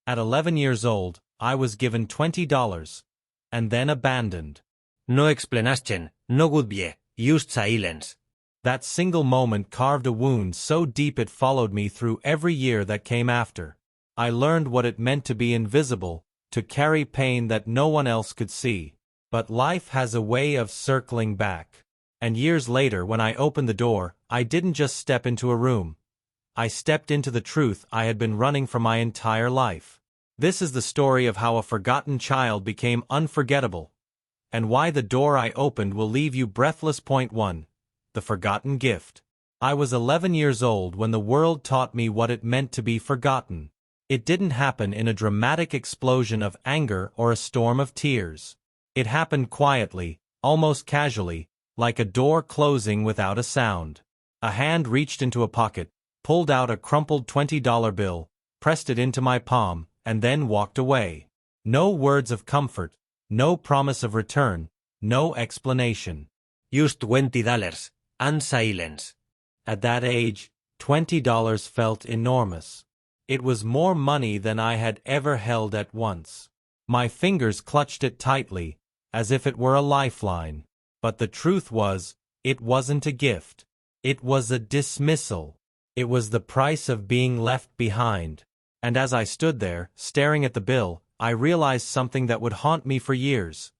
At 11 years old, I was given $20, and then abandoned. No explanation, no goodbye, just silence. That single moment carved a wound so deep it followed me through every year that came after. I learned what it meant to be invisible, to carry pain that no one else could see. But life has a way of circling back. And years later, when I opened the door, I didn't just step into a room. I stepped into the truth I had been running for my entire life. This is the story of how a forgotten child became unforgettable, and why the door I opened will leave you breathless. Point 1. The Forgotten Gift. I was 11 years old when the world taught me what it meant to be forgotten. It didn't happen in a dramatic explosion of anger or a storm of tears. It happened quietly, almost casually, like a door closing without a sound. A hand reached into a pocket, pulled out a crumpled $20 bill, pressed it into my palm, and then walked away. No words of comfort, no promise of return, no explanation. Just $20, and silence. At that age, $20 felt enormous. It was more money than I had ever held at once. My fingers clutched it tightly, as if it were a lifeline. But the truth was, it wasn't a gift. It was a dismissal. It was the price of being left behind. And as I stood there, staring at the bill, I realized something that would haunt me for years.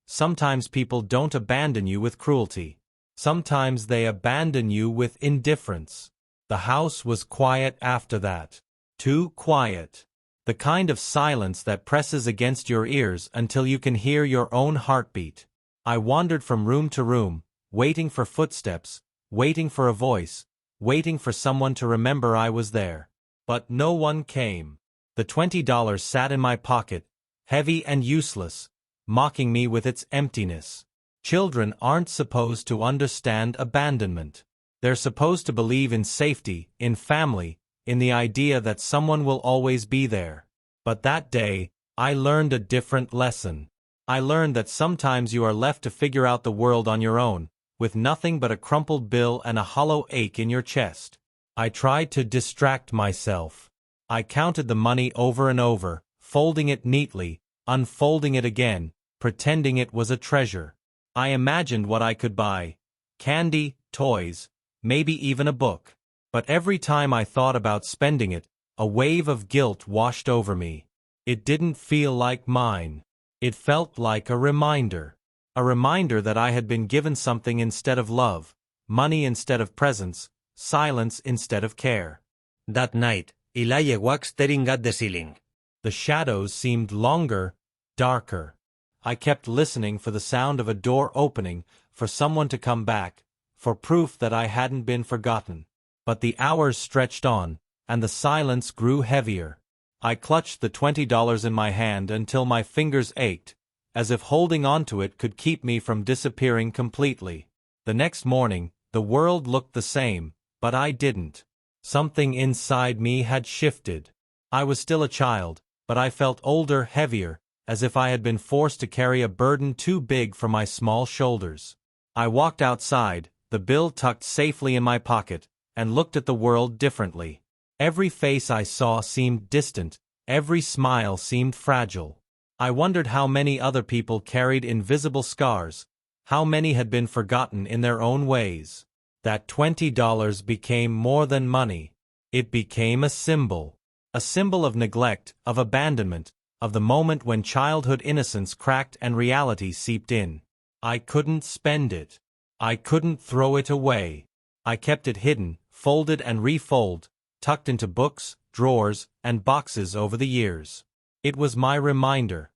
Sometimes people don't abandon you with cruelty. Sometimes they abandon you with indifference. The house was quiet after that. Too quiet. The kind of silence that presses against your ears until you can hear your own heartbeat. I wandered from room to room, waiting for footsteps, waiting for a voice, waiting for someone to remember I was there. But no one came. The $20 sat in my pocket, heavy and useless, mocking me with its emptiness. Children aren't supposed to understand abandonment. They're supposed to believe in safety, in family, in the idea that someone will always be there. But that day, I learned a different lesson. I learned that sometimes you are left to figure out the world on your own, with nothing but a crumpled bill and a hollow ache in your chest. I tried to distract myself. I counted the money over and over, folding it neatly, unfolding it again, pretending it was a treasure. I imagined what I could buy: candy, toys, maybe even a book. But every time I thought about spending it, a wave of guilt washed over me. It didn't feel like mine. It felt like a reminder. A reminder that I had been given something instead of love, money instead of presence, silence instead of care. That night, Elijah was staring at the ceiling. The shadows seemed longer, darker. I kept listening for the sound of a door opening, for someone to come back, for proof that I hadn't been forgotten. But the hours stretched on, and the silence grew heavier. I clutched the $20 in my hand until my fingers ached, as if holding onto it could keep me from disappearing completely. The next morning, the world looked the same, but I didn't. Something inside me had shifted. I was still a child, but I felt older, heavier, as if I had been forced to carry a burden too big for my small shoulders. I walked outside, the bill tucked safely in my pocket, and looked at the world differently. Every face I saw seemed distant, every smile seemed fragile. I wondered how many other people carried invisible scars, how many had been forgotten in their own ways. That $20 became more than money. It became a symbol of neglect, of abandonment, of the moment when childhood innocence cracked and reality seeped in. I couldn't spend it. I couldn't throw it away. I kept it hidden, folded and refolded, tucked into books, drawers, and boxes over the years. It was my reminder,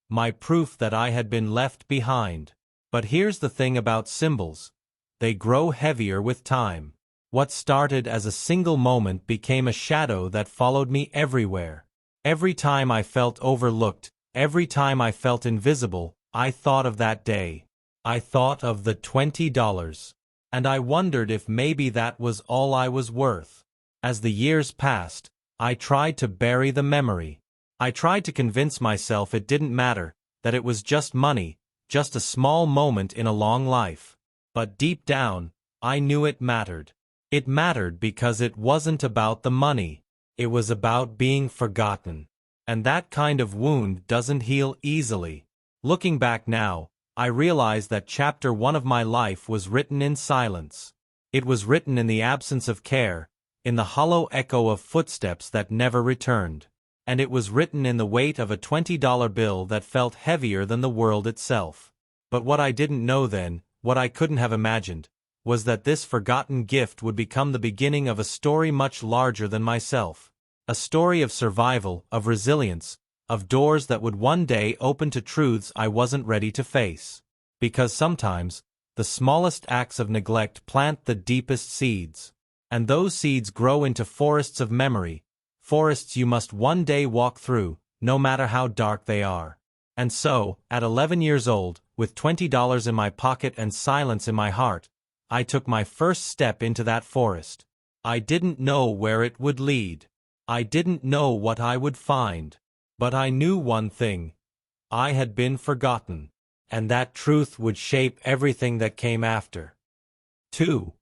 my proof that I had been left behind. But here's the thing about symbols: they grow heavier with time. What started as a single moment became a shadow that followed me everywhere. Every time I felt overlooked, every time I felt invisible, I thought of that day. I thought of the $20. And I wondered if maybe that was all I was worth. As the years passed, I tried to bury the memory. I tried to convince myself it didn't matter, that it was just money, just a small moment in a long life. But deep down, I knew it mattered. It mattered because it wasn't about the money. It was about being forgotten. And that kind of wound doesn't heal easily. Looking back now, I realize that chapter 1 of my life was written in silence. It was written in the absence of care, in the hollow echo of footsteps that never returned. And it was written in the weight of a $20 bill that felt heavier than the world itself. But what I didn't know then, what I couldn't have imagined, was that this forgotten gift would become the beginning of a story much larger than myself. A story of survival, of resilience, of doors that would one day open to truths I wasn't ready to face. Because sometimes, the smallest acts of neglect plant the deepest seeds. And those seeds grow into forests of memory, forests you must one day walk through, no matter how dark they are. And so, at 11 years old, with $20 in my pocket and silence in my heart, I took my first step into that forest. I didn't know where it would lead. I didn't know what I would find. But I knew one thing. I had been forgotten. And that truth would shape everything that came after. 2.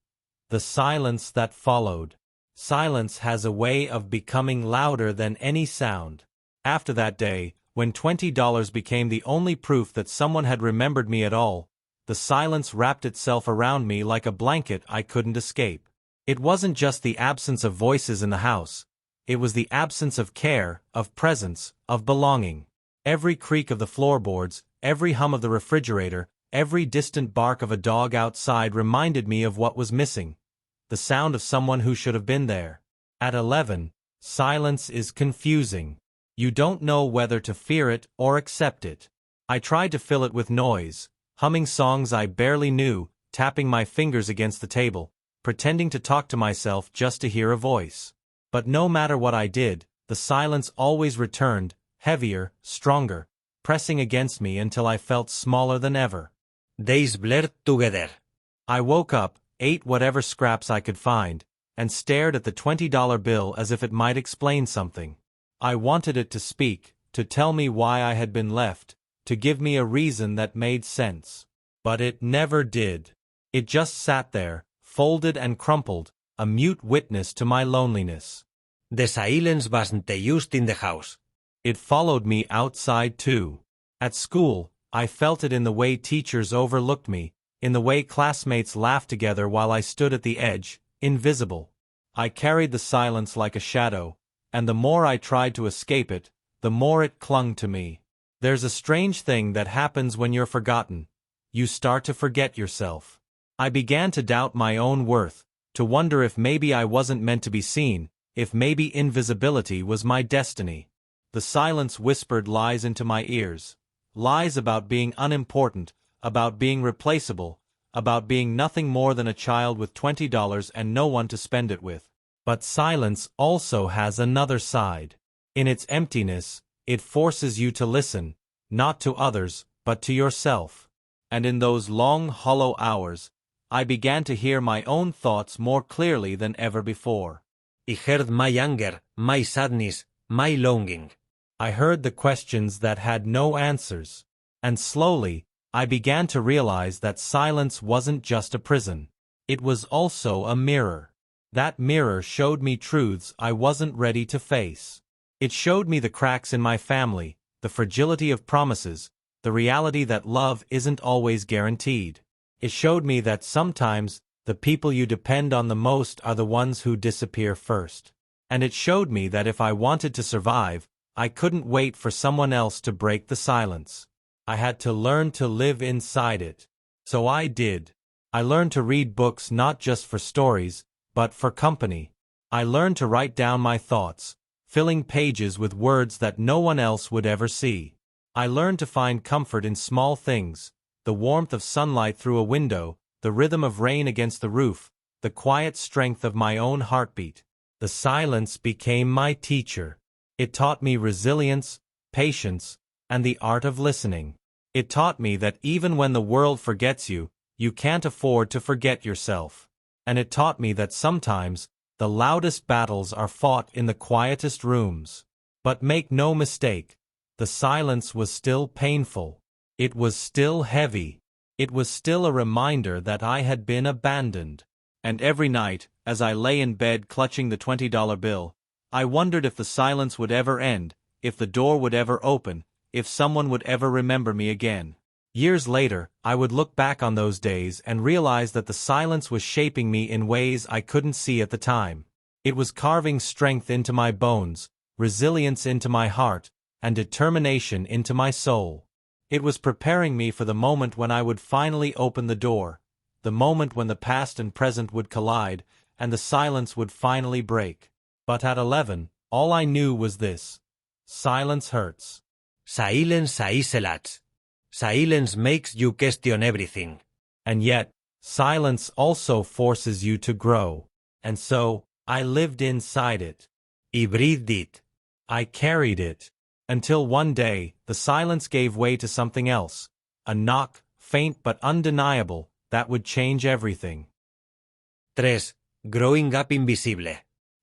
The silence that followed. Silence has a way of becoming louder than any sound. After that day, when $20 became the only proof that someone had remembered me at all, the silence wrapped itself around me like a blanket I couldn't escape. It wasn't just the absence of voices in the house. It was the absence of care, of presence, of belonging. Every creak of the floorboards, every hum of the refrigerator, every distant bark of a dog outside reminded me of what was missing. The sound of someone who should have been there. At 11, silence is confusing. You don't know whether to fear it or accept it. I tried to fill it with noise, humming songs I barely knew, tapping my fingers against the table, pretending to talk to myself just to hear a voice. But no matter what I did, the silence always returned, heavier, stronger, pressing against me until I felt smaller than ever. Days blurred together. I woke up, ate whatever scraps I could find, and stared at the $20 bill as if it might explain something. I wanted it to speak, to tell me why I had been left, to give me a reason that made sense. But it never did. It just sat there, folded and crumpled, a mute witness to my loneliness. The silence wasn't used in the house. It followed me outside too. At school, I felt it in the way teachers overlooked me, in the way classmates laughed together while I stood at the edge, invisible. I carried the silence like a shadow, and the more I tried to escape it, the more it clung to me. There's a strange thing that happens when you're forgotten. You start to forget yourself. I began to doubt my own worth, to wonder if maybe I wasn't meant to be seen, if maybe invisibility was my destiny. The silence whispered lies into my ears. Lies about being unimportant, about being replaceable, about being nothing more than a child with $20 and no one to spend it with. But silence also has another side. In its emptiness, it forces you to listen, not to others, but to yourself. And in those long, hollow hours, I began to hear my own thoughts more clearly than ever before. I heard my anger, my sadness, my longing. I heard the questions that had no answers. And slowly, I began to realize that silence wasn't just a prison. It was also a mirror. That mirror showed me truths I wasn't ready to face. It showed me the cracks in my family, the fragility of promises, the reality that love isn't always guaranteed. It showed me that sometimes the people you depend on the most are the ones who disappear first. And it showed me that if I wanted to survive, I couldn't wait for someone else to break the silence. I had to learn to live inside it. So I did. I learned to read books not just for stories, but for company. I learned to write down my thoughts, filling pages with words that no one else would ever see. I learned to find comfort in small things, the warmth of sunlight through a window, the rhythm of rain against the roof, the quiet strength of my own heartbeat. The silence became my teacher. It taught me resilience, patience, and the art of listening. It taught me that even when the world forgets you, you can't afford to forget yourself. And it taught me that sometimes, the loudest battles are fought in the quietest rooms. But make no mistake, the silence was still painful. It was still heavy. It was still a reminder that I had been abandoned. And every night, as I lay in bed clutching the $20 bill, I wondered if the silence would ever end, if the door would ever open, if someone would ever remember me again. Years later, I would look back on those days and realize that the silence was shaping me in ways I couldn't see at the time. It was carving strength into my bones, resilience into my heart, and determination into my soul. It was preparing me for the moment when I would finally open the door, the moment when the past and present would collide, and the silence would finally break. But at 11, all I knew was this: silence hurts. Silence isolates. Silence makes you question everything. And yet, silence also forces you to grow. And so, I lived inside it. I breathed it. I carried it. Until one day, the silence gave way to something else. A knock, faint but undeniable, that would change everything. 3. Growing up invisible.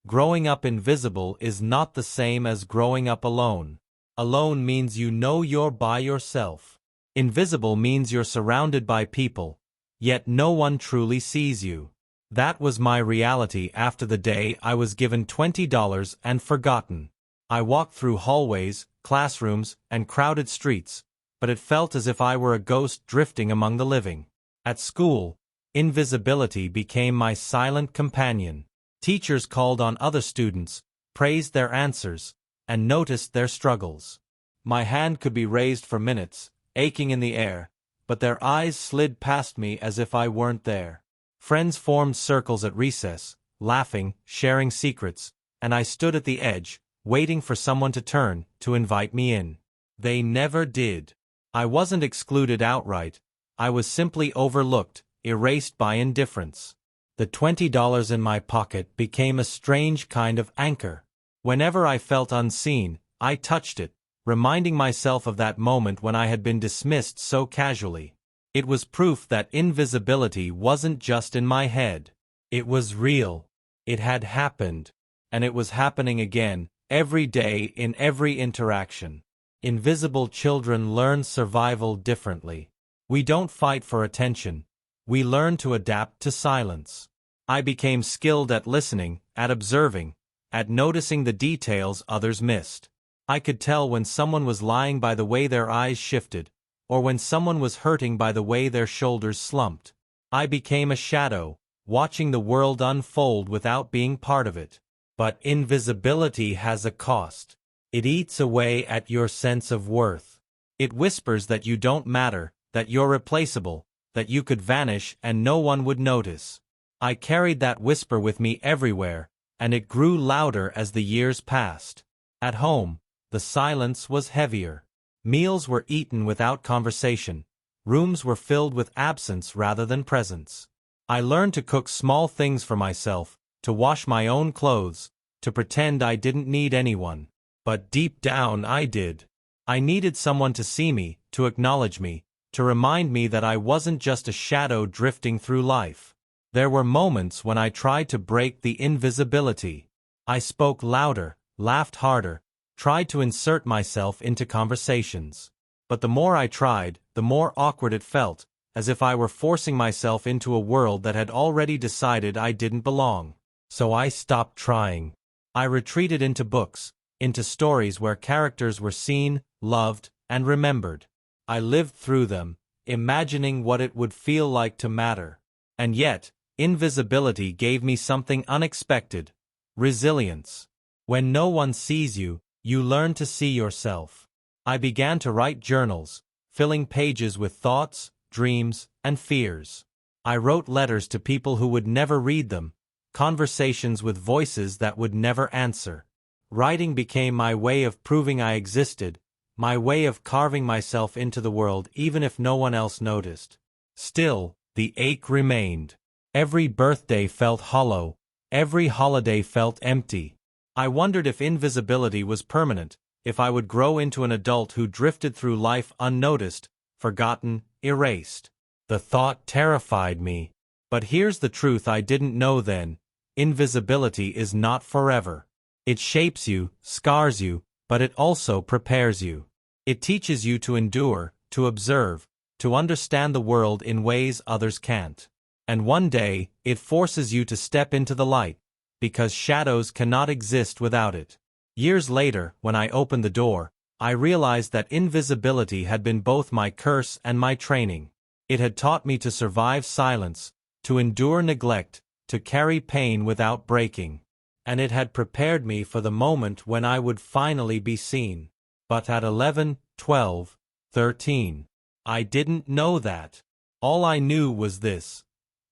Growing up invisible is not the same as growing up alone. Alone means you know you're by yourself. Invisible means you're surrounded by people, yet no one truly sees you. That was my reality after the day I was given $20 and forgotten. I walked through hallways, classrooms, and crowded streets, but it felt as if I were a ghost drifting among the living. At school, invisibility became my silent companion. Teachers called on other students, praised their answers, and noticed their struggles. My hand could be raised for minutes, aching in the air, but their eyes slid past me as if I weren't there. Friends formed circles at recess, laughing, sharing secrets, and I stood at the edge, waiting for someone to turn, to invite me in. They never did. I wasn't excluded outright. I was simply overlooked, erased by indifference. The $20 in my pocket became a strange kind of anchor. Whenever I felt unseen, I touched it, reminding myself of that moment when I had been dismissed so casually. It was proof that invisibility wasn't just in my head. It was real. It had happened. And it was happening again, every day in every interaction. Invisible children learn survival differently. We don't fight for attention. We learn to adapt to silence. I became skilled at listening, at observing, at noticing the details others missed. I could tell when someone was lying by the way their eyes shifted, or when someone was hurting by the way their shoulders slumped. I became a shadow, watching the world unfold without being part of it. But invisibility has a cost. It eats away at your sense of worth. It whispers that you don't matter, that you're replaceable, that you could vanish and no one would notice. I carried that whisper with me everywhere, and it grew louder as the years passed. At home, the silence was heavier. Meals were eaten without conversation. Rooms were filled with absence rather than presence. I learned to cook small things for myself, to wash my own clothes, to pretend I didn't need anyone. But deep down I did. I needed someone to see me, to acknowledge me, to remind me that I wasn't just a shadow drifting through life. There were moments when I tried to break the invisibility. I spoke louder, laughed harder, tried to insert myself into conversations. But the more I tried, the more awkward it felt, as if I were forcing myself into a world that had already decided I didn't belong. So I stopped trying. I retreated into books, into stories where characters were seen, loved, and remembered. I lived through them, imagining what it would feel like to matter. And yet, invisibility gave me something unexpected: resilience. When no one sees you, you learn to see yourself. I began to write journals, filling pages with thoughts, dreams, and fears. I wrote letters to people who would never read them, conversations with voices that would never answer. Writing became my way of proving I existed, my way of carving myself into the world even if no one else noticed. Still, the ache remained. Every birthday felt hollow, every holiday felt empty. I wondered if invisibility was permanent, if I would grow into an adult who drifted through life unnoticed, forgotten, erased. The thought terrified me. But here's the truth I didn't know then: invisibility is not forever. It shapes you, scars you, but it also prepares you. It teaches you to endure, to observe, to understand the world in ways others can't. And one day, it forces you to step into the light, because shadows cannot exist without it. Years later, when I opened the door, I realized that invisibility had been both my curse and my training. It had taught me to survive silence, to endure neglect, to carry pain without breaking. And it had prepared me for the moment when I would finally be seen. But at 11, 12, 13, I didn't know that. All I knew was this: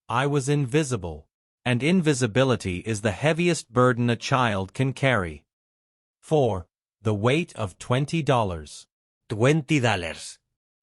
I was invisible. And invisibility is the heaviest burden a child can carry. 4. The weight of $20. $20.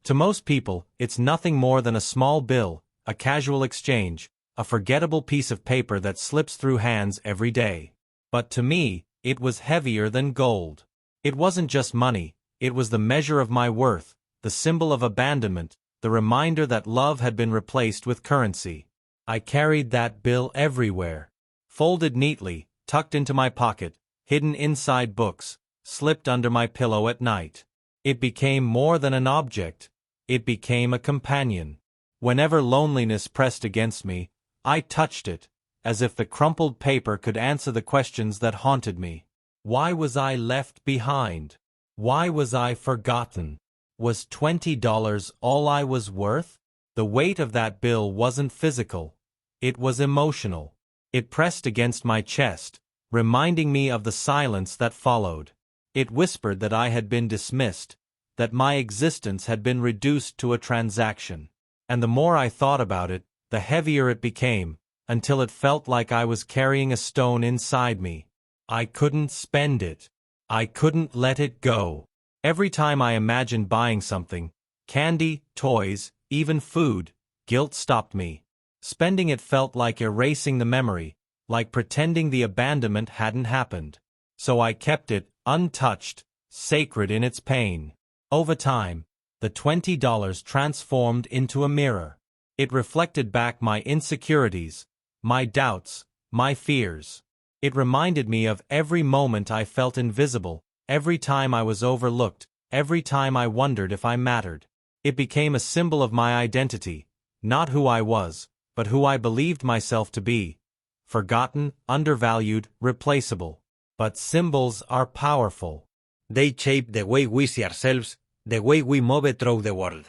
To most people, it's nothing more than a small bill, a casual exchange, a forgettable piece of paper that slips through hands every day. But to me, it was heavier than gold. It wasn't just money, it was the measure of my worth, the symbol of abandonment, the reminder that love had been replaced with currency. I carried that bill everywhere. Folded neatly, tucked into my pocket, hidden inside books, slipped under my pillow at night. It became more than an object. It became a companion. Whenever loneliness pressed against me, I touched it, as if the crumpled paper could answer the questions that haunted me. Why was I left behind? Why was I forgotten? Was $20 all I was worth? The weight of that bill wasn't physical. It was emotional. It pressed against my chest, reminding me of the silence that followed. It whispered that I had been dismissed, that my existence had been reduced to a transaction. And the more I thought about it, the heavier it became, until it felt like I was carrying a stone inside me. I couldn't spend it. I couldn't let it go. Every time I imagined buying something, candy, toys, even food, guilt stopped me. Spending it felt like erasing the memory, like pretending the abandonment hadn't happened. So I kept it, untouched, sacred in its pain. Over time, the $20 transformed into a mirror. It reflected back my insecurities, my doubts, my fears. It reminded me of every moment I felt invisible, every time I was overlooked, every time I wondered if I mattered. It became a symbol of my identity, not who I was, but who I believed myself to be. Forgotten, undervalued, replaceable. But symbols are powerful. They shape the way we see ourselves, the way we move through the world.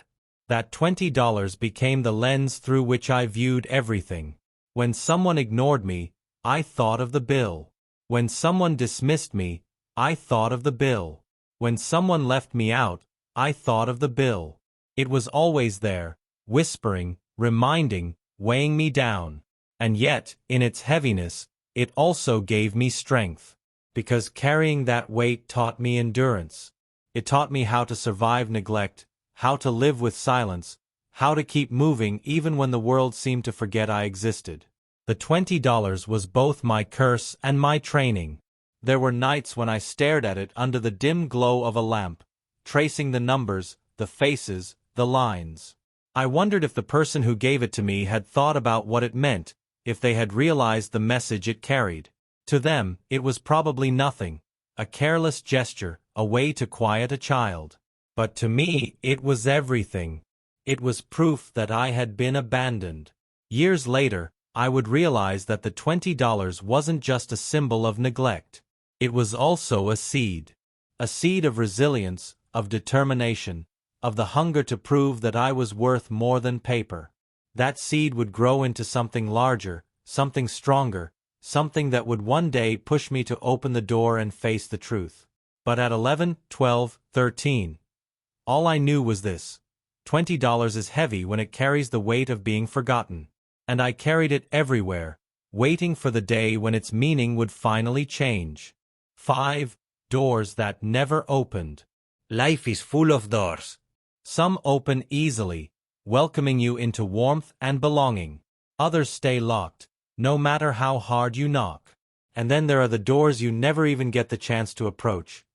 That $20 became the lens through which I viewed everything. When someone ignored me, I thought of the bill. When someone dismissed me, I thought of the bill. When someone left me out, I thought of the bill. It was always there, whispering, reminding, weighing me down. And yet, in its heaviness, it also gave me strength. Because carrying that weight taught me endurance. It taught me how to survive neglect, how to live with silence, how to keep moving even when the world seemed to forget I existed. The $20 was both my curse and my training. There were nights when I stared at it under the dim glow of a lamp, tracing the numbers, the faces, the lines. I wondered if the person who gave it to me had thought about what it meant, if they had realized the message it carried. To them, it was probably nothing, a careless gesture, a way to quiet a child. But to me, it was everything. It was proof that I had been abandoned. Years later, I would realize that the $20 wasn't just a symbol of neglect. It was also a seed of resilience, of determination, of the hunger to prove that I was worth more than paper. That seed would grow into something larger, something stronger, something that would one day push me to open the door and face the truth. But at 11, 12, 13, all I knew was this: $20 is heavy when it carries the weight of being forgotten. And I carried it everywhere, waiting for the day when its meaning would finally change. 5. Doors that never opened. Life is full of doors. Some open easily, welcoming you into warmth and belonging. Others stay locked, no matter how hard you knock. And then there are the doors you never even get the chance to approach.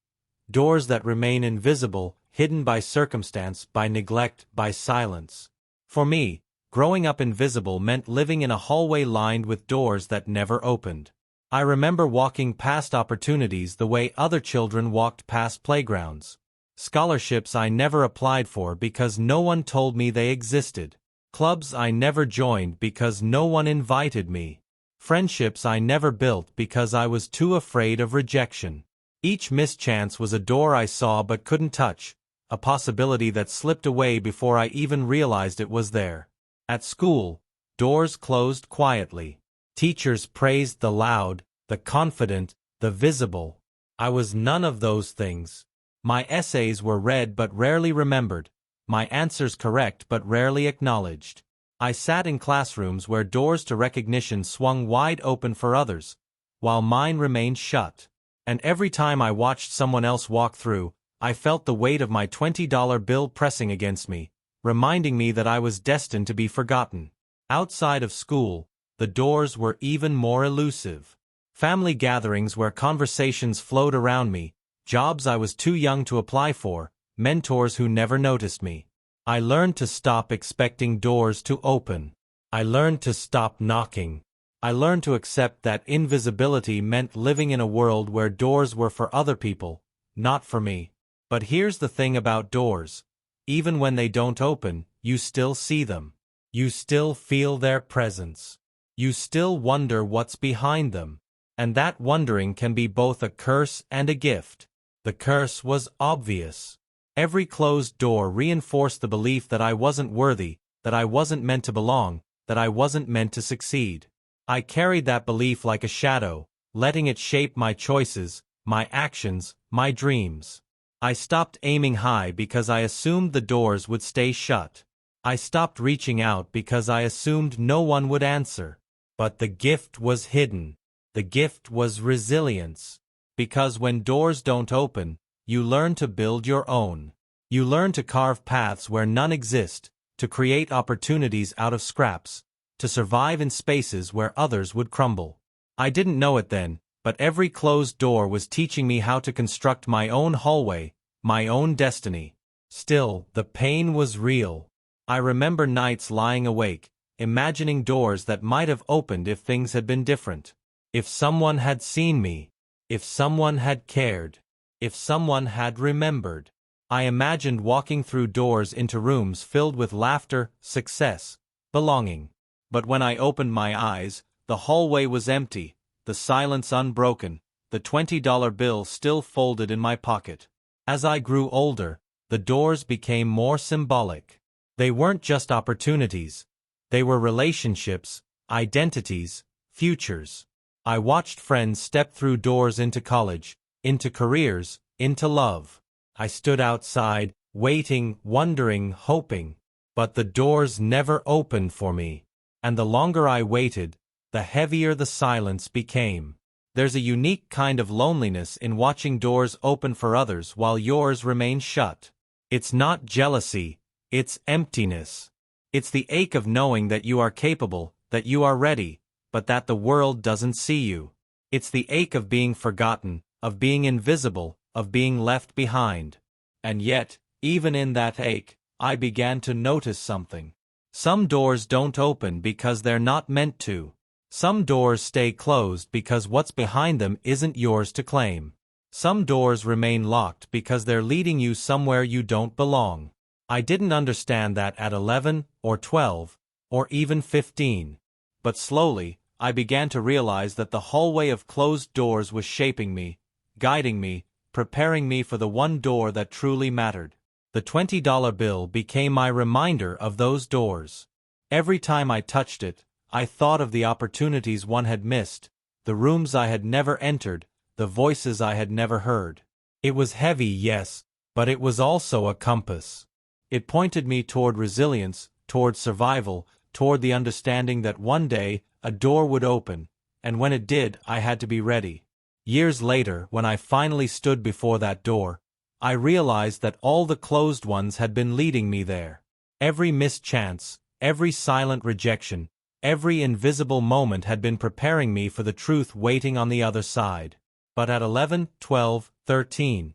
Doors that remain invisible, hidden by circumstance, by neglect, by silence. For me, growing up invisible meant living in a hallway lined with doors that never opened. I remember walking past opportunities the way other children walked past playgrounds. Scholarships I never applied for because no one told me they existed. Clubs I never joined because no one invited me. Friendships I never built because I was too afraid of rejection. Each mischance was a door I saw but couldn't touch, a possibility that slipped away before I even realized it was there. At school, doors closed quietly. Teachers praised the loud, the confident, the visible. I was none of those things. My essays were read but rarely remembered, my answers correct but rarely acknowledged. I sat in classrooms where doors to recognition swung wide open for others, while mine remained shut. And every time I watched someone else walk through, I felt the weight of my $20 bill pressing against me, reminding me that I was destined to be forgotten. Outside of school, the doors were even more elusive. Family gatherings where conversations flowed around me, jobs I was too young to apply for, mentors who never noticed me. I learned to stop expecting doors to open. I learned to stop knocking. I learned to accept that invisibility meant living in a world where doors were for other people, not for me. But here's the thing about doors. Even when they don't open, you still see them. You still feel their presence. You still wonder what's behind them. And that wondering can be both a curse and a gift. The curse was obvious. Every closed door reinforced the belief that I wasn't worthy, that I wasn't meant to belong, that I wasn't meant to succeed. I carried that belief like a shadow, letting it shape my choices, my actions, my dreams. I stopped aiming high because I assumed the doors would stay shut. I stopped reaching out because I assumed no one would answer. But the gift was hidden. The gift was resilience. Because when doors don't open, you learn to build your own. You learn to carve paths where none exist, to create opportunities out of scraps, to survive in spaces where others would crumble. I didn't know it then, but every closed door was teaching me how to construct my own hallway, my own destiny. Still, the pain was real. I remember nights lying awake, imagining doors that might have opened if things had been different. If someone had seen me. If someone had cared. If someone had remembered. I imagined walking through doors into rooms filled with laughter, success, belonging. But when I opened my eyes, the hallway was empty, the silence unbroken, the $20 bill still folded in my pocket. As I grew older, the doors became more symbolic. They weren't just opportunities. They were relationships, identities, futures. I watched friends step through doors into college, into careers, into love. I stood outside, waiting, wondering, hoping. But the doors never opened for me. And the longer I waited, the heavier the silence became. There's a unique kind of loneliness in watching doors open for others while yours remain shut. It's not jealousy, it's emptiness. It's the ache of knowing that you are capable, that you are ready, but that the world doesn't see you. It's the ache of being forgotten, of being invisible, of being left behind. And yet, even in that ache, I began to notice something. Some doors don't open because they're not meant to. Some doors stay closed because what's behind them isn't yours to claim. Some doors remain locked because they're leading you somewhere you don't belong. I didn't understand that at 11, or 12, or even 15. But slowly, I began to realize that the hallway of closed doors was shaping me, guiding me, preparing me for the one door that truly mattered. The $20 bill became my reminder of those doors. Every time I touched it, I thought of the opportunities one had missed, the rooms I had never entered, the voices I had never heard. It was heavy, yes, but it was also a compass. It pointed me toward resilience, toward survival, toward the understanding that one day, a door would open, and when it did, I had to be ready. Years later, when I finally stood before that door, I realized that all the closed ones had been leading me there. Every mischance, every silent rejection, every invisible moment had been preparing me for the truth waiting on the other side. But at 11, 12, 13,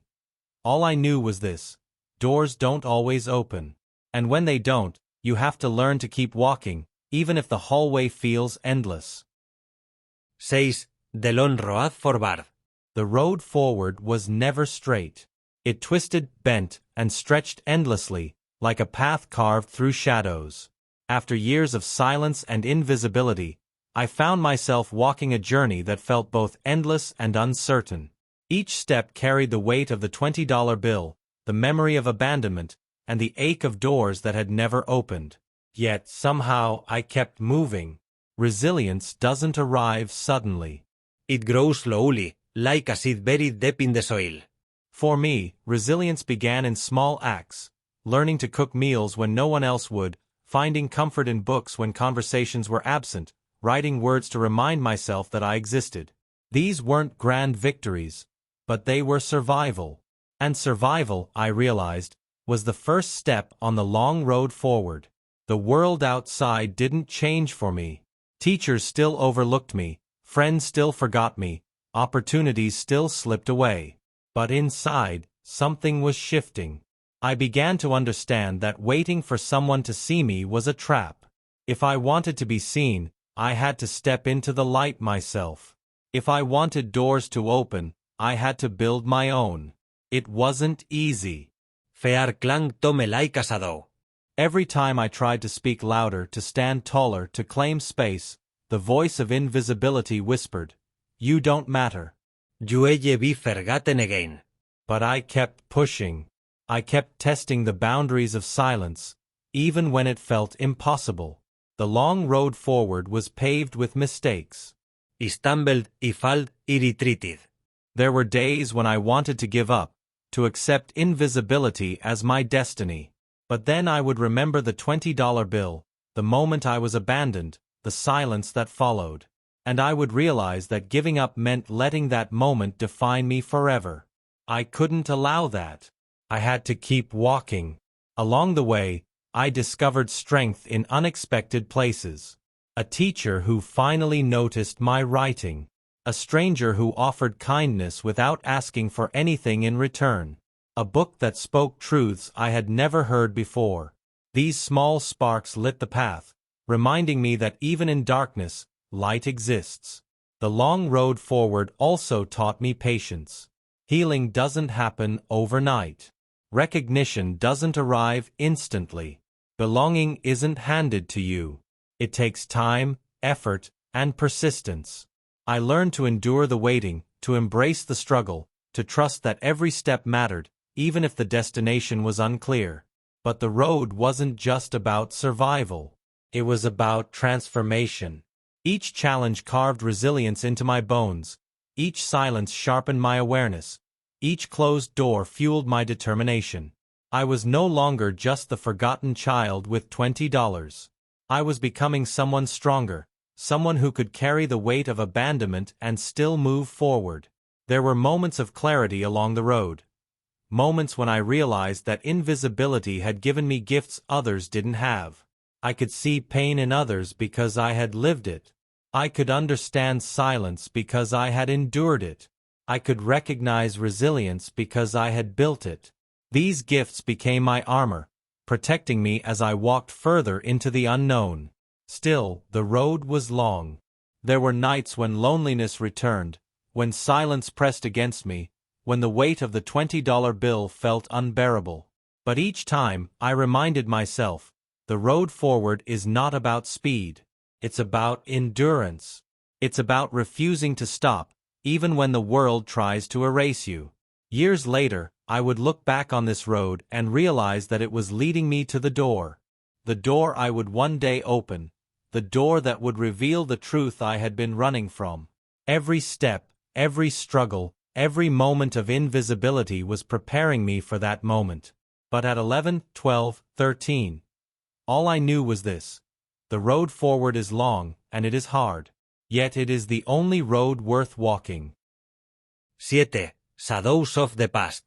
all I knew was this: doors don't always open. And when they don't, you have to learn to keep walking, even if the hallway feels endless. 6. Del honroad forward. The road forward was never straight. It twisted, bent, and stretched endlessly, like a path carved through shadows. After years of silence and invisibility, I found myself walking a journey that felt both endless and uncertain. Each step carried the weight of the $20 bill, the memory of abandonment, and the ache of doors that had never opened. Yet, somehow, I kept moving. Resilience doesn't arrive suddenly. It grows slowly, like a seed buried deep in the soil. For me, resilience began in small acts, learning to cook meals when no one else would, finding comfort in books when conversations were absent, writing words to remind myself that I existed. These weren't grand victories, but they were survival. And survival, I realized, was the first step on the long road forward. The world outside didn't change for me. Teachers still overlooked me, friends still forgot me, opportunities still slipped away. But inside, something was shifting. I began to understand that waiting for someone to see me was a trap. If I wanted to be seen, I had to step into the light myself. If I wanted doors to open, I had to build my own. It wasn't easy. Fear clang tome like cazador. Every time I tried to speak louder, to stand taller, to claim space, the voice of invisibility whispered, "You don't matter." You will be forgotten again. But I kept pushing. I kept testing the boundaries of silence, even when it felt impossible. The long road forward was paved with mistakes. I stumbled, I fell, I retreated. There were days when I wanted to give up, to accept invisibility as my destiny. But then I would remember the $20 bill, the moment I was abandoned, the silence that followed. And I would realize that giving up meant letting that moment define me forever. I couldn't allow that. I had to keep walking. Along the way, I discovered strength in unexpected places. A teacher who finally noticed my writing. A stranger who offered kindness without asking for anything in return. A book that spoke truths I had never heard before. These small sparks lit the path, reminding me that even in darkness, light exists. The long road forward also taught me patience. Healing doesn't happen overnight. Recognition doesn't arrive instantly. Belonging isn't handed to you. It takes time, effort, and persistence. I learned to endure the waiting, to embrace the struggle, to trust that every step mattered, even if the destination was unclear. But the road wasn't just about survival. It was about transformation. Each challenge carved resilience into my bones. Each silence sharpened my awareness. Each closed door fueled my determination. I was no longer just the forgotten child with $20. I was becoming someone stronger, someone who could carry the weight of abandonment and still move forward. There were moments of clarity along the road. Moments when I realized that invisibility had given me gifts others didn't have. I could see pain in others because I had lived it. I could understand silence because I had endured it. I could recognize resilience because I had built it. These gifts became my armor, protecting me as I walked further into the unknown. Still, the road was long. There were nights when loneliness returned, when silence pressed against me, when the weight of the $20 bill felt unbearable. But each time, I reminded myself, the road forward is not about speed. It's about endurance. It's about refusing to stop, even when the world tries to erase you. Years later, I would look back on this road and realize that it was leading me to the door I would one day open, the door that would reveal the truth I had been running from. Every step, every struggle, every moment of invisibility was preparing me for that moment. But at 11, 12, 13, all I knew was this: the road forward is long, and it is hard. Yet it is the only road worth walking. 7. Shadows of the past.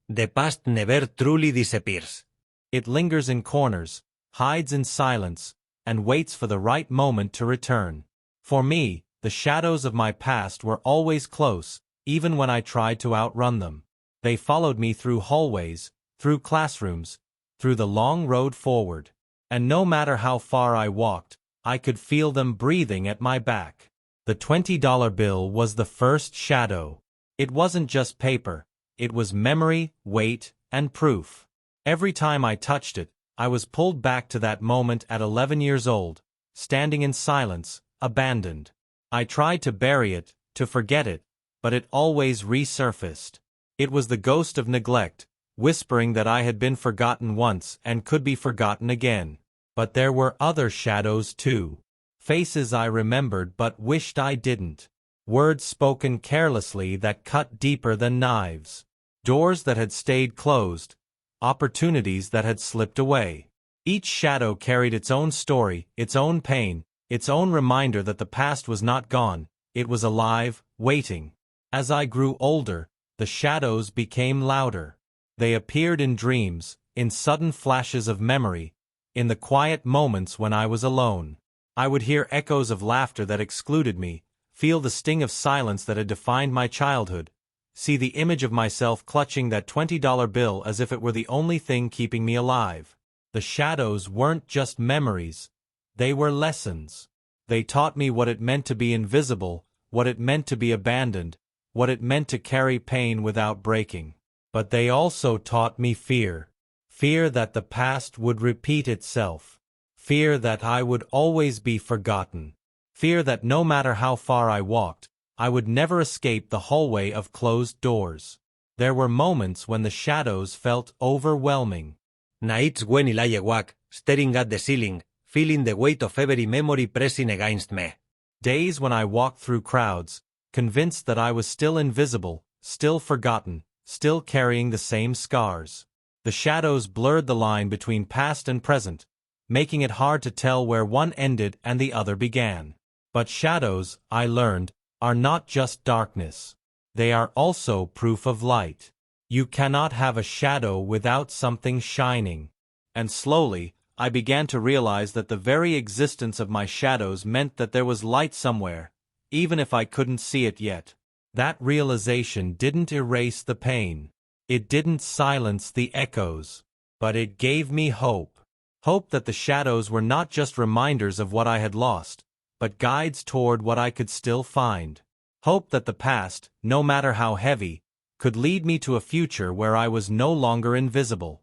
The past never truly disappears. It lingers in corners, hides in silence, and waits for the right moment to return. For me, the shadows of my past were always close, even when I tried to outrun them. They followed me through hallways, through classrooms, through the long road forward. And no matter how far I walked, I could feel them breathing at my back. The $20 bill was the first shadow. It wasn't just paper. It was memory, weight, and proof. Every time I touched it, I was pulled back to that moment at 11 years old, standing in silence, abandoned. I tried to bury it, to forget it, but it always resurfaced. It was the ghost of neglect, whispering that I had been forgotten once and could be forgotten again. But there were other shadows too. Faces I remembered but wished I didn't. Words spoken carelessly that cut deeper than knives. Doors that had stayed closed. Opportunities that had slipped away. Each shadow carried its own story, its own pain, its own reminder that the past was not gone, it was alive, waiting. As I grew older, the shadows became louder. They appeared in dreams, in sudden flashes of memory, in the quiet moments when I was alone. I would hear echoes of laughter that excluded me, feel the sting of silence that had defined my childhood, see the image of myself clutching that $20 bill as if it were the only thing keeping me alive. The shadows weren't just memories. They were lessons. They taught me what it meant to be invisible, what it meant to be abandoned, what it meant to carry pain without breaking. But they also taught me fear. Fear that the past would repeat itself. Fear that I would always be forgotten. Fear that no matter how far I walked, I would never escape the hallway of closed doors. There were moments when the shadows felt overwhelming. Nights when I lay awake, staring at the ceiling, feeling the weight of every memory pressing against me. Days when I walked through crowds, convinced that I was still invisible, still forgotten, still carrying the same scars. The shadows blurred the line between past and present, making it hard to tell where one ended and the other began. But shadows, I learned, are not just darkness. They are also proof of light. You cannot have a shadow without something shining. And slowly, I began to realize that the very existence of my shadows meant that there was light somewhere, even if I couldn't see it yet. That realization didn't erase the pain. It didn't silence the echoes. But it gave me hope. Hope that the shadows were not just reminders of what I had lost, but guides toward what I could still find. Hope that the past, no matter how heavy, could lead me to a future where I was no longer invisible.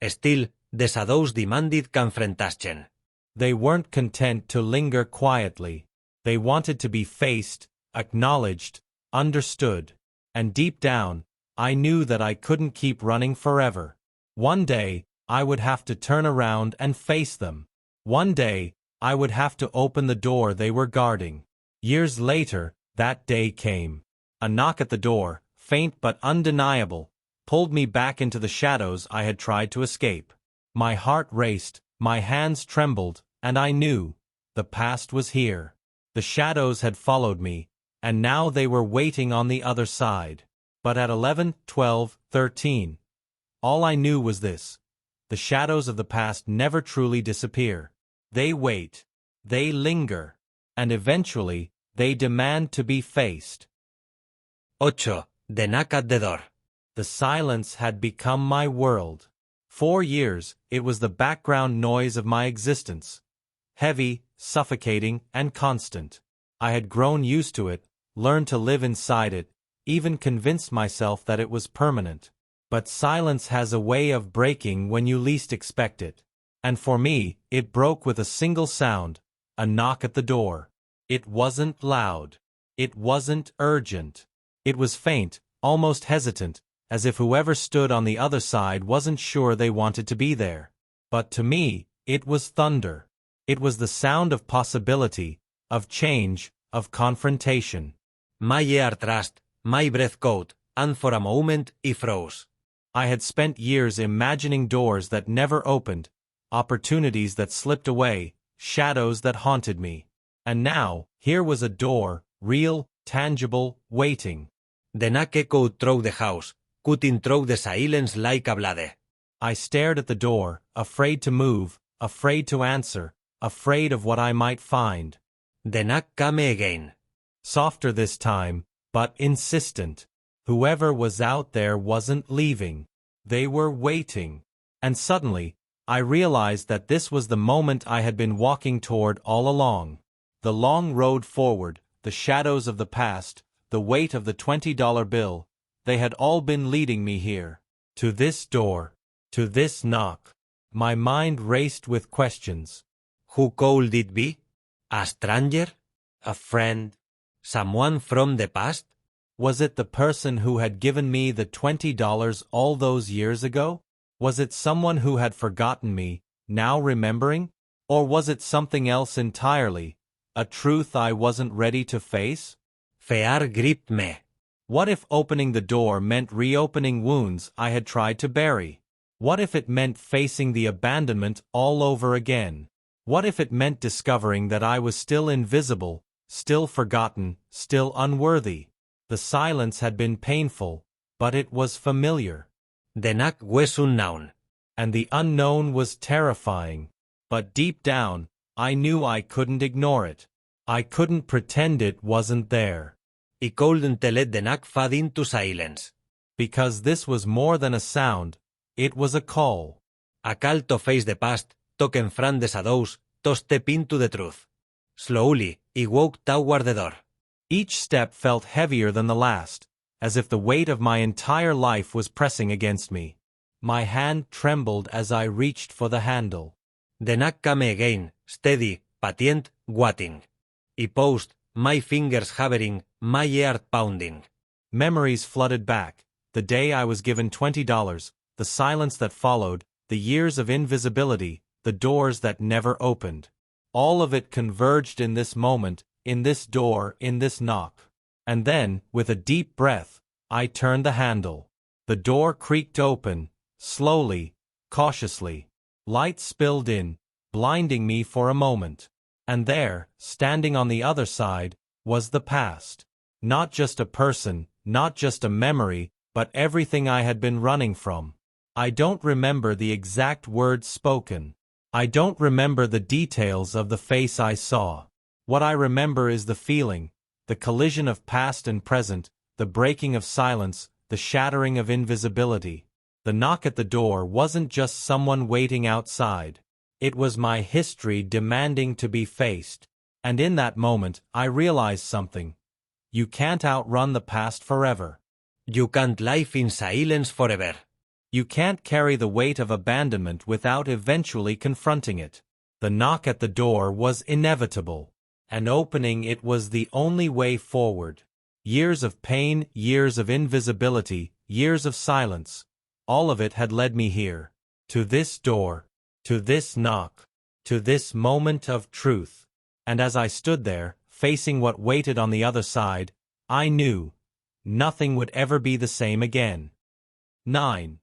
Still, the shadows demanded confrontation. They weren't content to linger quietly. They wanted to be faced, acknowledged, understood. And deep down, I knew that I couldn't keep running forever. One day, I would have to turn around and face them. One day, I would have to open the door they were guarding. Years later, that day came. A knock at the door, faint but undeniable, pulled me back into the shadows I had tried to escape. My heart raced, my hands trembled, and I knew the past was here. The shadows had followed me, and now they were waiting on the other side. But at 11, 12, 13, all I knew was this: the shadows of the past never truly disappear. They wait, they linger, and eventually, they demand to be faced. 8. The knock at the door. The silence had become my world. 4 years, it was the background noise of my existence. Heavy, suffocating, and constant. I had grown used to it, learned to live inside it, even convinced myself that it was permanent. But silence has a way of breaking when you least expect it. And for me, it broke with a single sound, a knock at the door. It wasn't loud. It wasn't urgent. It was faint, almost hesitant, as if whoever stood on the other side wasn't sure they wanted to be there. But to me, it was thunder. It was the sound of possibility, of change, of confrontation. My ear trust, my breath caught, and for a moment I froze. I had spent years imagining doors that never opened, opportunities that slipped away, shadows that haunted me. And now, here was a door, real, tangible, waiting. The knock echoed through the house, cutting through the silence like a blade. I stared at the door, afraid to move, afraid to answer, afraid of what I might find. The knock came again. Softer this time, but insistent. Whoever was out there wasn't leaving. They were waiting. And suddenly, I realized that this was the moment I had been walking toward all along. The long road forward, the shadows of the past, the weight of the $20 bill, they had all been leading me here. To this door. To this knock. My mind raced with questions. Who could it be? A stranger? A friend? Someone from the past? Was it the person who had given me the $20 all those years ago? Was it someone who had forgotten me, now remembering? Or was it something else entirely, a truth I wasn't ready to face? Fear gripped me. What if opening the door meant reopening wounds I had tried to bury? What if it meant facing the abandonment all over again? What if it meant discovering that I was still invisible, still forgotten, still unworthy? The silence had been painful, but it was familiar. The knock was unknown. And the unknown was terrifying. But deep down, I knew I couldn't ignore it. I couldn't pretend it wasn't there. I couldn't let the knock fade into silence. Because this was more than a sound, it was a call. A call to face the past, to confront the shadows, to step into the truth. Slowly, I walked toward the door. Each step felt heavier than the last, as if the weight of my entire life was pressing against me. My hand trembled as I reached for the handle. The knock came again, steady, patient, waiting. I paused, my fingers hovering, my heart pounding. Memories flooded back, the day I was given $20, the silence that followed, the years of invisibility, the doors that never opened. All of it converged in this moment, in this door, in this knock. And then, with a deep breath, I turned the handle. The door creaked open, slowly, cautiously. Light spilled in, blinding me for a moment. And there, standing on the other side, was the past. Not just a person, not just a memory, but everything I had been running from. I don't remember the exact words spoken. I don't remember the details of the face I saw. What I remember is the feeling, the collision of past and present, the breaking of silence, the shattering of invisibility. The knock at the door wasn't just someone waiting outside. It was my history demanding to be faced. And in that moment, I realized something. You can't outrun the past forever. You can't live in silence forever. You can't carry the weight of abandonment without eventually confronting it. The knock at the door was inevitable, and opening it was the only way forward. Years of pain, years of invisibility, years of silence, all of it had led me here, to this door, to this knock, to this moment of truth. And as I stood there, facing what waited on the other side, I knew nothing would ever be the same again. 9.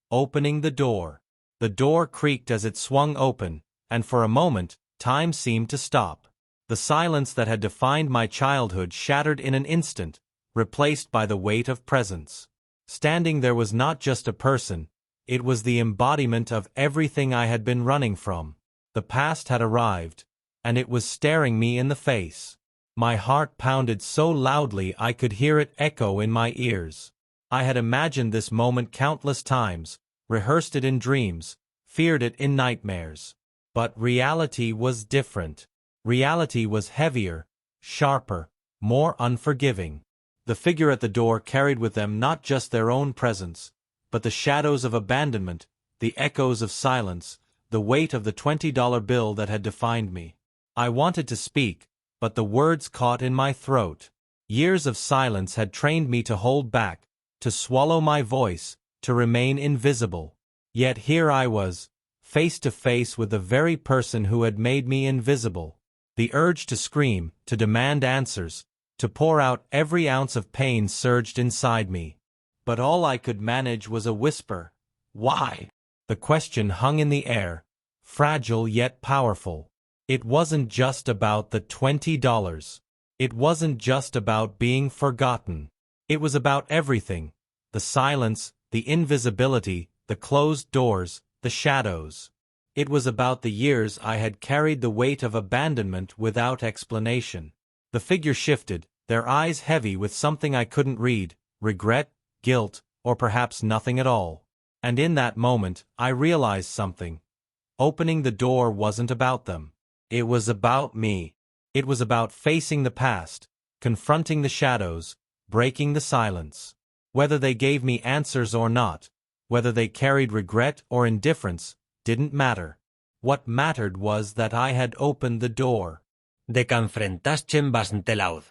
Opening the door. The door creaked as it swung open, and for a moment, time seemed to stop. The silence that had defined my childhood shattered in an instant, replaced by the weight of presence. Standing there was not just a person, it was the embodiment of everything I had been running from. The past had arrived, and it was staring me in the face. My heart pounded so loudly I could hear it echo in my ears. I had imagined this moment countless times, rehearsed it in dreams, feared it in nightmares. But reality was different. Reality was heavier, sharper, more unforgiving. The figure at the door carried with them not just their own presence, but the shadows of abandonment, the echoes of silence, the weight of the $20 bill that had defined me. I wanted to speak, but the words caught in my throat. Years of silence had trained me to hold back, to swallow my voice, to remain invisible. Yet here I was, face to face with the very person who had made me invisible. The urge to scream, to demand answers, to pour out every ounce of pain surged inside me. But all I could manage was a whisper. Why? The question hung in the air, fragile yet powerful. It wasn't just about the $20. It wasn't just about being forgotten. It was about everything. The silence, the invisibility, the closed doors, the shadows. It was about the years I had carried the weight of abandonment without explanation. The figure shifted, their eyes heavy with something I couldn't read, regret, guilt, or perhaps nothing at all. And in that moment, I realized something. Opening the door wasn't about them. It was about me. It was about facing the past, confronting the shadows, breaking the silence. Whether they gave me answers or not, whether they carried regret or indifference, didn't matter. What mattered was that I had opened the door. The confrontation wasn't loud.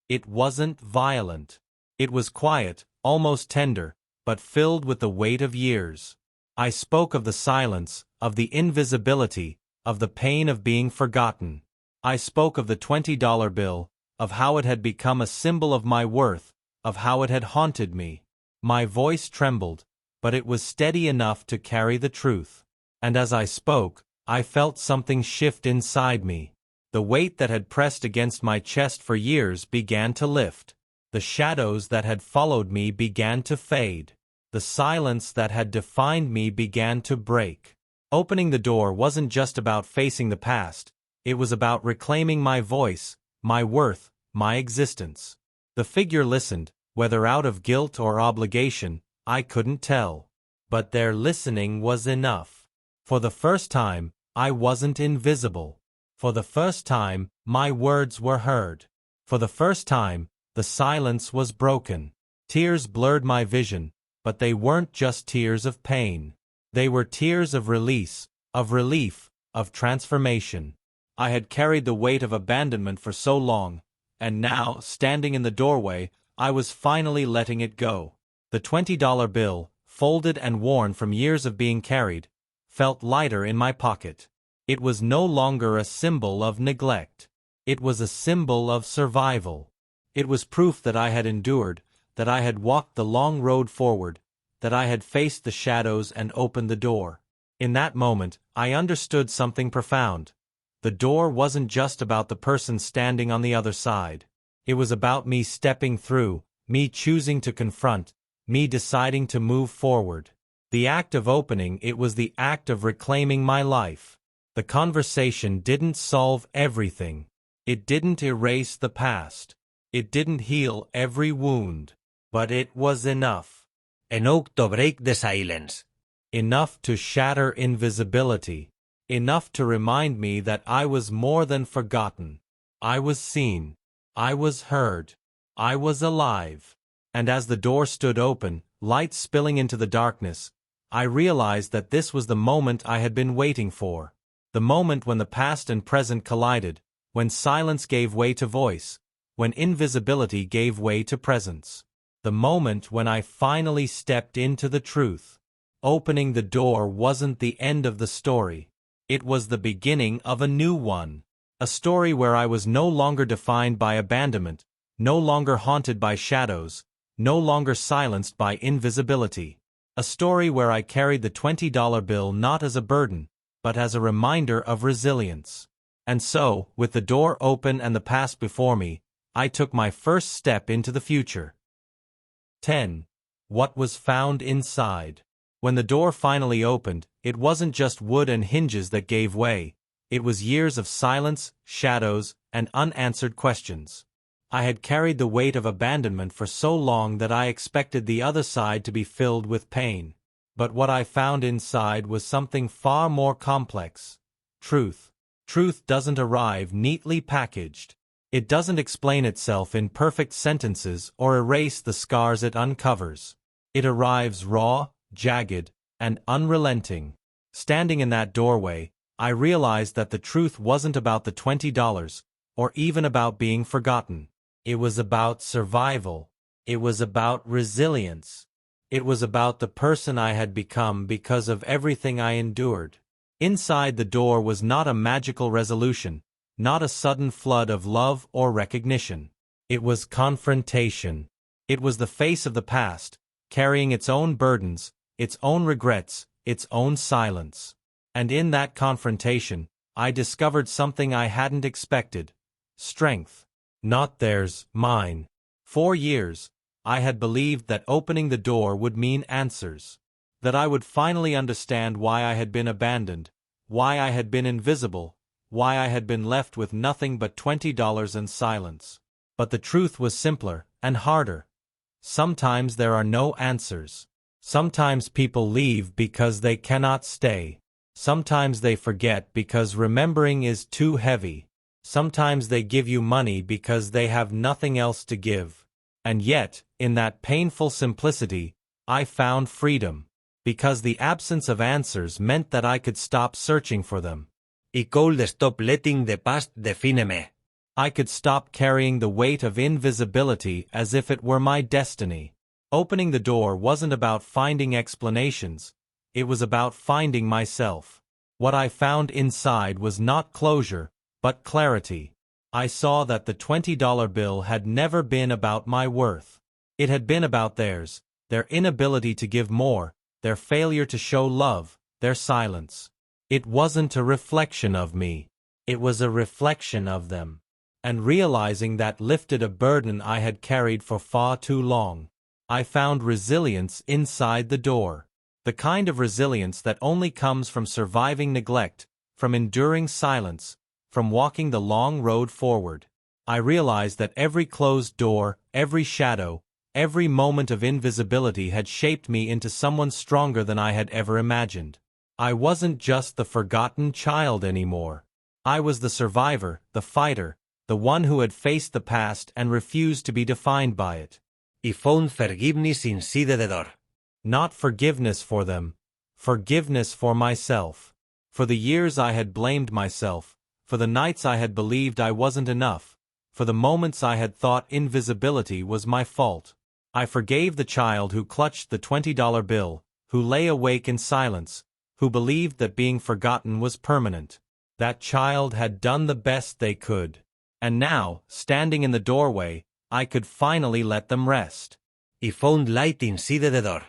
It wasn't violent. It was quiet, almost tender, but filled with the weight of years. I spoke of the silence, of the invisibility, of the pain of being forgotten. I spoke of the $20 bill, of how it had become a symbol of my worth, of how it had haunted me. My voice trembled, but it was steady enough to carry the truth. And as I spoke, I felt something shift inside me. The weight that had pressed against my chest for years began to lift. The shadows that had followed me began to fade. The silence that had defined me began to break. Opening the door wasn't just about facing the past, it was about reclaiming my voice, my worth, my existence. The figure listened, whether out of guilt or obligation, I couldn't tell. But their listening was enough. For the first time, I wasn't invisible. For the first time, my words were heard. For the first time, the silence was broken. Tears blurred my vision, but they weren't just tears of pain. They were tears of release, of relief, of transformation. I had carried the weight of abandonment for so long, and now, standing in the doorway, I was finally letting it go. The $20 bill, folded and worn from years of being carried, felt lighter in my pocket. It was no longer a symbol of neglect. It was a symbol of survival. It was proof that I had endured, that I had walked the long road forward, that I had faced the shadows and opened the door. In that moment, I understood something profound. The door wasn't just about the person standing on the other side. It was about me stepping through, me choosing to confront, me deciding to move forward. The act of opening it was the act of reclaiming my life. The conversation didn't solve everything. It didn't erase the past. It didn't heal every wound. But it was enough. Enough to break the silence. Enough to shatter invisibility. Enough to remind me that I was more than forgotten. I was seen. I was heard. I was alive. And as the door stood open, light spilling into the darkness, I realized that this was the moment I had been waiting for. The moment when the past and present collided, when silence gave way to voice, when invisibility gave way to presence. The moment when I finally stepped into the truth. Opening the door wasn't the end of the story. It was the beginning of a new one. A story where I was no longer defined by abandonment, no longer haunted by shadows, no longer silenced by invisibility. A story where I carried the $20 bill not as a burden, but as a reminder of resilience. And so, with the door open and the past before me, I took my first step into the future. 10. What was found inside? When the door finally opened, it wasn't just wood and hinges that gave way. It was years of silence, shadows, and unanswered questions. I had carried the weight of abandonment for so long that I expected the other side to be filled with pain. But what I found inside was something far more complex. Truth. Truth doesn't arrive neatly packaged. It doesn't explain itself in perfect sentences or erase the scars it uncovers. It arrives raw, jagged, and unrelenting. Standing in that doorway, I realized that the truth wasn't about the $20, or even about being forgotten. It was about survival. It was about resilience. It was about the person I had become because of everything I endured. Inside the door was not a magical resolution, not a sudden flood of love or recognition. It was confrontation. It was the face of the past, carrying its own burdens, its own regrets, its own silence. And in that confrontation, I discovered something I hadn't expected. Strength. Not theirs, mine. For years, I had believed that opening the door would mean answers. That I would finally understand why I had been abandoned, why I had been invisible, why I had been left with nothing but $20 and silence. But the truth was simpler and harder. Sometimes there are no answers. Sometimes people leave because they cannot stay. Sometimes they forget because remembering is too heavy. Sometimes they give you money because they have nothing else to give. And yet, in that painful simplicity, I found freedom. Because the absence of answers meant that I could stop searching for them. I could stop letting the past define me. I could stop carrying the weight of invisibility as if it were my destiny. Opening the door wasn't about finding explanations, it was about finding myself. What I found inside was not closure, but clarity. I saw that the $20 bill had never been about my worth. It had been about theirs, their inability to give more, their failure to show love, their silence. It wasn't a reflection of me. It was a reflection of them. And realizing that lifted a burden I had carried for far too long. I found resilience inside the door. The kind of resilience that only comes from surviving neglect, from enduring silence, from walking the long road forward. I realized that every closed door, every shadow, every moment of invisibility had shaped me into someone stronger than I had ever imagined. I wasn't just the forgotten child anymore. I was the survivor, the fighter, the one who had faced the past and refused to be defined by it. Y found forgiveness inside the door. Not forgiveness for them, forgiveness for myself. For the years I had blamed myself, for the nights I had believed I wasn't enough, for the moments I had thought invisibility was my fault. I forgave the child who clutched the $20 bill, who lay awake in silence, who believed that being forgotten was permanent. That child had done the best they could. And now, standing in the doorway, I could finally let them rest. Y found light inside the door.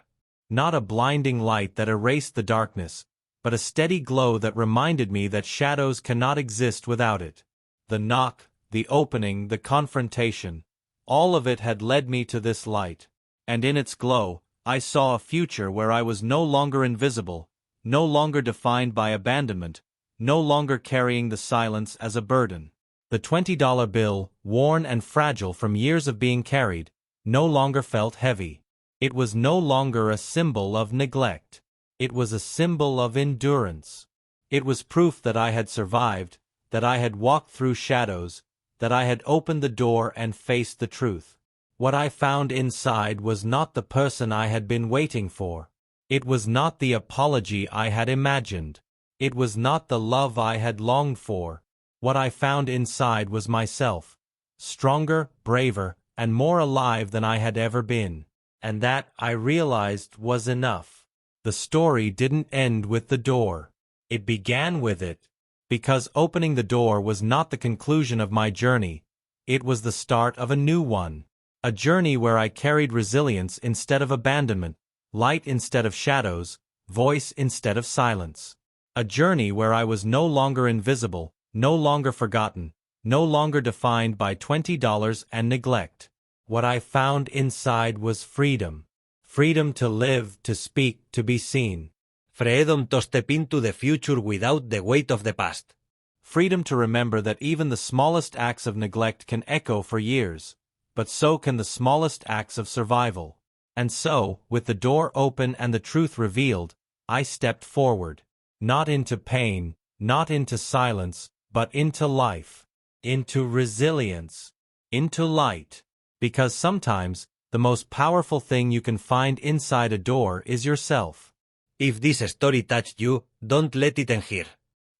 Not a blinding light that erased the darkness, but a steady glow that reminded me that shadows cannot exist without it. The knock, the opening, the confrontation, all of it had led me to this light. And in its glow, I saw a future where I was no longer invisible, no longer defined by abandonment, no longer carrying the silence as a burden. The $20 bill, worn and fragile from years of being carried, no longer felt heavy. It was no longer a symbol of neglect. It was a symbol of endurance. It was proof that I had survived, that I had walked through shadows, that I had opened the door and faced the truth. What I found inside was not the person I had been waiting for. It was not the apology I had imagined. It was not the love I had longed for. What I found inside was myself, stronger, braver, and more alive than I had ever been. And that, I realized, was enough. The story didn't end with the door. It began with it. Because opening the door was not the conclusion of my journey, it was the start of a new one. A journey where I carried resilience instead of abandonment, light instead of shadows, voice instead of silence. A journey where I was no longer invisible, no longer forgotten, no longer defined by $20 and neglect. What I found inside was freedom. Freedom to live, to speak, to be seen. Freedom to step into the future without the weight of the past. Freedom to remember that even the smallest acts of neglect can echo for years, but so can the smallest acts of survival. And so, with the door open and the truth revealed, I stepped forward. Not into pain, not into silence, but into life, into resilience, into light. Because sometimes, the most powerful thing you can find inside a door is yourself. If this story touched you, don't let it end here.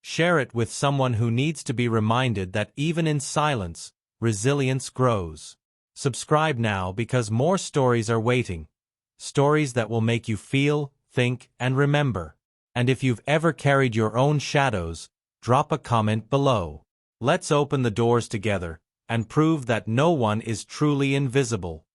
Share it with someone who needs to be reminded that even in silence, resilience grows. Subscribe now because more stories are waiting. Stories that will make you feel, think, and remember. And if you've ever carried your own shadows, drop a comment below. Let's open the doors together and prove that no one is truly invisible.